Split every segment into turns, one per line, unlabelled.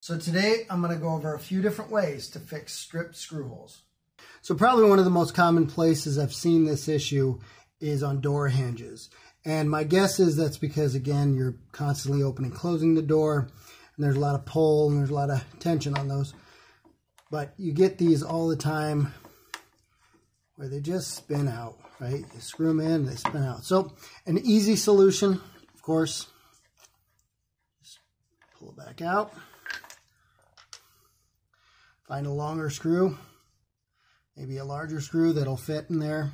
So today I'm going to go over a few different ways to fix stripped screw holes. So probably one of the most common places I've seen this issue is on door hinges. And my guess is that's because, again, you're constantly opening and closing the door, and there's a lot of pull and there's a lot of tension on those. But you get these all the time where they just spin out, right? You screw them in, they spin out. So an easy solution, of course, just pull it back out. Find a longer screw, maybe a larger screw that'll fit in there.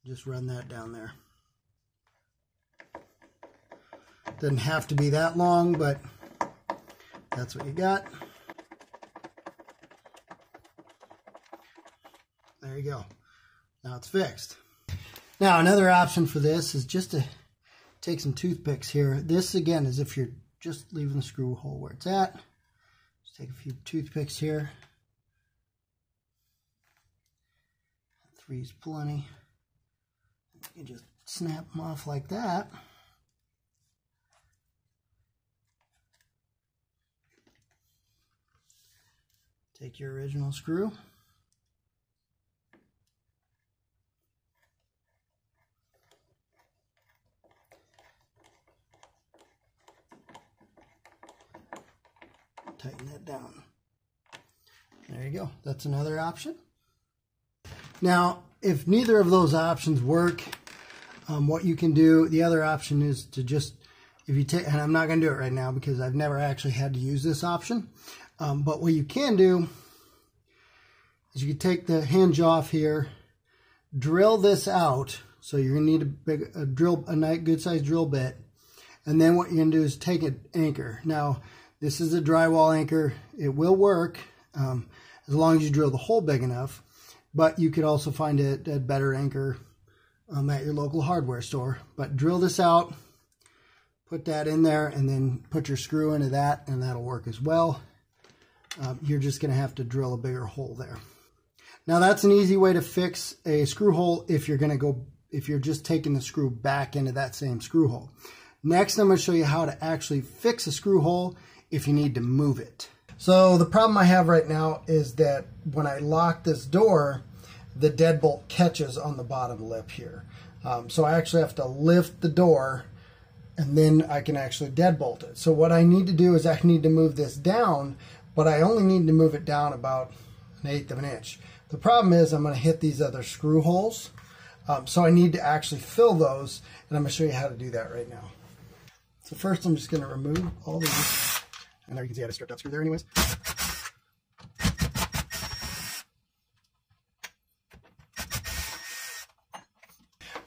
Just run that down there. Doesn't have to be that long, but that's what you got. There you go. Now it's fixed. Now another option for this is just to take some toothpicks here. This again is if you're just leaving the screw hole where it's at. Just take a few toothpicks here. 3's plenty. You can just snap them off like that. Take your original screw. Tighten that down. There you go. That's another option. Now, if neither of those options work, what you can do, the other option is to just, if you take, and I'm not going to do it right now because I've never actually had to use this option, but what you can do is you can take the hinge off here, drill this out, so you're going to need a nice good sized drill bit, and then what you're going to do is take an anchor. Now, this is a drywall anchor. It will work as long as you drill the hole big enough, but you could also find a better anchor at your local hardware store. But drill this out, put that in there, and then put your screw into that, and that'll work as well. You're just going to have to drill a bigger hole there. Now that's an easy way to fix a screw hole if you're just taking the screw back into that same screw hole. Next, I'm going to show you how to actually fix a screw hole if you need to move it. So the problem I have right now is that when I lock this door, the deadbolt catches on the bottom lip here. So I actually have to lift the door and then I can actually deadbolt it. So what I need to do is I need to move this down, but I only need to move it down about 1/8 of an inch. The problem is I'm going to hit these other screw holes. So I need to actually fill those, and I'm going to show you how to do that right now. So first I'm just going to remove all these. And there you can see I had a stripped out screw there anyways.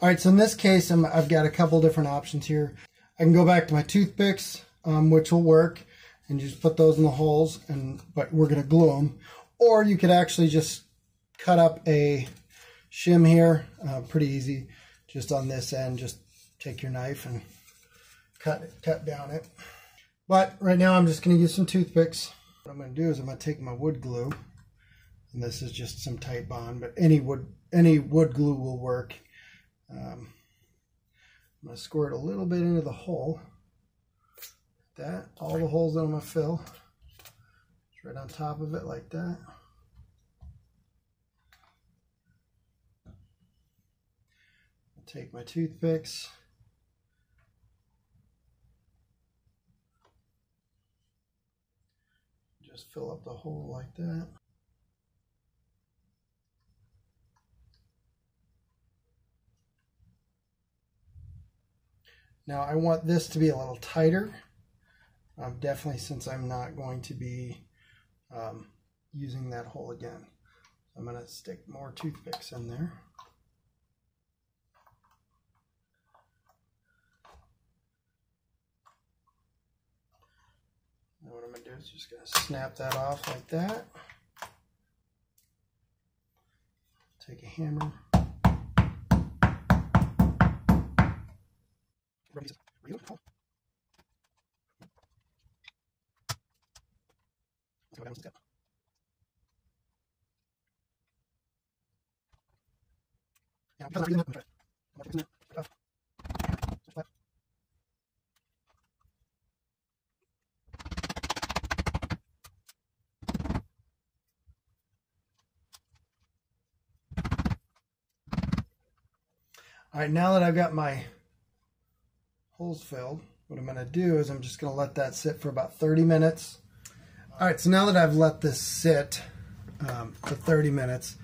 Alright, so in this case I've got a couple different options here. I can go back to my toothpicks, which will work, and just put those in the holes, but we're going to glue them. Or you could actually just cut up a shim here, pretty easy, just on this end. Just take your knife and cut down it. But right now I'm just going to use some toothpicks. What I'm going to do is I'm going to take my wood glue, and this is just some tight bond, but any wood glue will work. I'm going to squirt a little bit into the hole. That, all the holes that I'm going to fill. It's right on top of it like that. I'll take my toothpicks. Just fill up the hole like that. Now I want this to be a little tighter, definitely, since I'm not going to be using that hole again. I'm going to stick more toothpicks in there. Now what I'm going to do is just going to snap that off like that. Take a hammer. All right, now that I've got my holes filled, what I'm going to do is I'm just going to let that sit for about 30 minutes. All right, so now that I've let this sit for 30 minutes,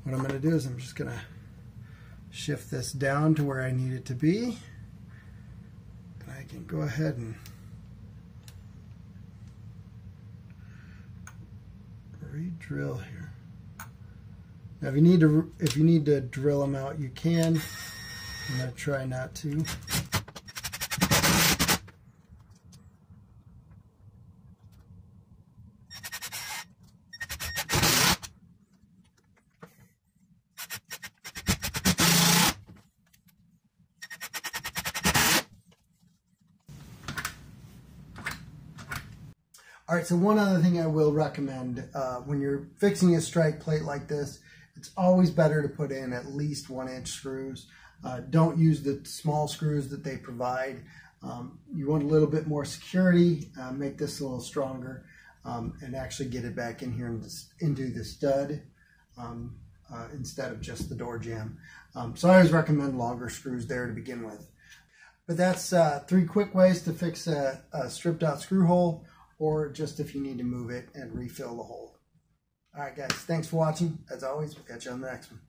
what I'm going to do is I'm just going to shift this down to where I need it to be. And I can go ahead and re-drill here. Now if you need to drill them out, you can. I'm going to try not to. All right, so one other thing I will recommend when you're fixing a strike plate like this, it's always better to put in at least 1-inch screws. Don't use the small screws that they provide. You want a little bit more security, make this a little stronger, and actually get it back in here into the stud instead of just the door jamb. So I always recommend longer screws there to begin with. But that's 3 quick ways to fix a stripped out screw hole, or just if you need to move it and refill the hole. All right, guys, thanks for watching. As always, we'll catch you on the next one.